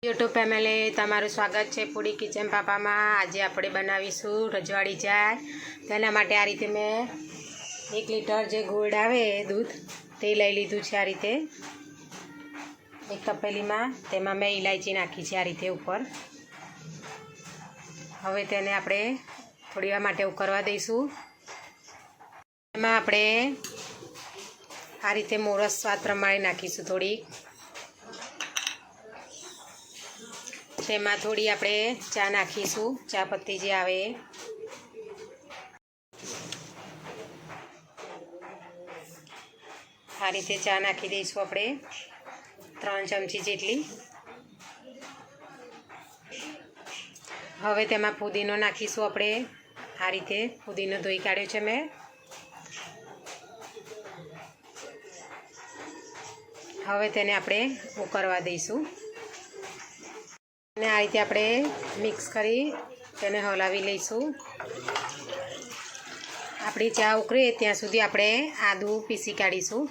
YouTube family તમારું સ્વાગત છે ફૂડી કિચન પાપામાં। આજે આપણે બનાવીશું રજવાડી ચા। તેના માટે આ રીતે મેં 1 લીટર જે ગોળ આવે દૂધ તે લઈ લીધું છે। આ રીતે એક તપેલીમાં તેમાં મેં ઇલાયચી નાખી છે આ રીતે ઉપર। હવે તેને આપણે થોડી વાર માટે ઉકળવા દઈશું। એમાં આપણે આ રીતે મોરસ સ્વાદ પ્રમાણે નાખીશું થોડી। તેમાં થોડી આપણે ચા નાખીશું, ચા પત્તી જે આવે આ રીતે ચા નાખી દઈશું આપણે 3 ચમચી જેટલી। હવે તેમાં પુદીનો નાખીશું આપણે। આ રીતે પુદીનો ધોઈ કાઢ્યો છે મેં। હવે તેને આપણે ઉકળવા દઈશું અને આ રીતે આપણે મિક્સ કરી તેને હલાવી લઈશું। આપણી ચા ઉકળે ત્યાં સુધી આપણે આદું પીસી કાઢીશું।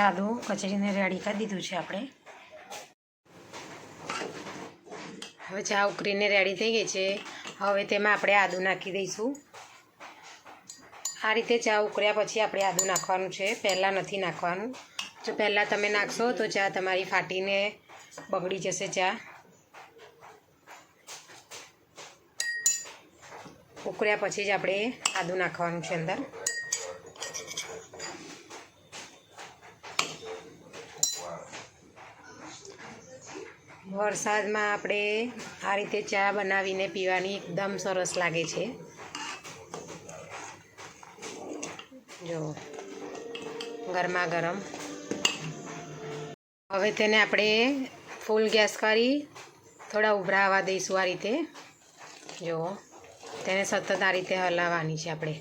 આદું કચરીને રેડી કરી દીધું છે આપણે। હવે ચા ઉકળીને રેડી થઈ ગઈ છે। હવે તેમાં આપણે આદું નાખી દઈશું। આ રીતે ચા ઉકળ્યા પછી આપણે આદું નાખવાનું છે, પહેલાં નથી નાખવાનું। જો પહેલાં તમે નાખશો તો ચા તમારી ફાટીને બગડી જશે ચા। ઉકળ્યા પછી જ આપણે આદું નાખવાનું છે અંદર। વરસાદમાં આપણે આ રીતે ચા બનાવીને પીવાની એકદમ સરસ લાગે છે। જો ગરમા ગરમ। હવે તેને આપણે ફૂલ ગેસ કરી થોડા ઉભરાવા દઈશું। આ રીતે જો તેને સતત આ રીતે હલાવવાની છે આપણે।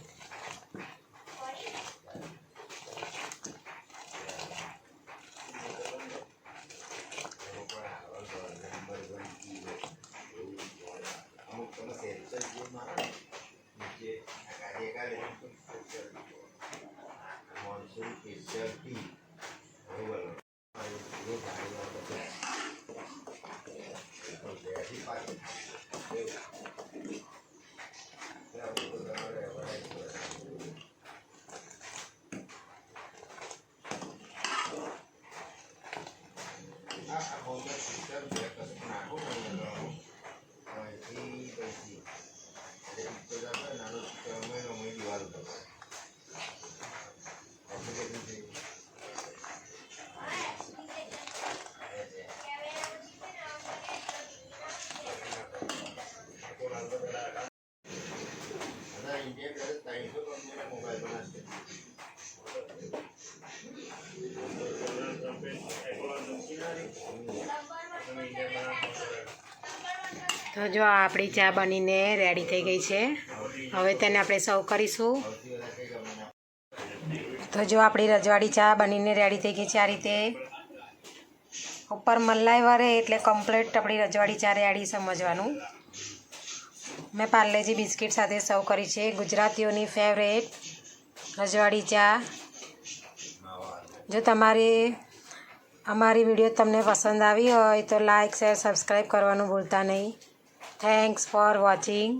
તો જો આપણી ચા બનીને રેડી થઈ ગઈ છે। હવે તેને આપણે સર્વ કરીશું। તો જો આપણી રજવાડી ચા બનીને રેડી થઈ ગઈ છે। આ રીતે ઉપર મલાઈ વરે એટલે કમ્પ્લીટ આપણી રજવાડી ચા રેડી સમજવાનું। મેં પાર્લેજી બિસ્કિટ સાથે સર્વ કરી છે, ગુજરાતીઓની ફેવરેટ રજવાડી ચા। જો અમારી વિડીયો તમને પસંદ આવી હોય તો લાઇક શેર સબસ્ક્રાઈબ કરવાનું ભૂલતા નહીં। Thanks for watching.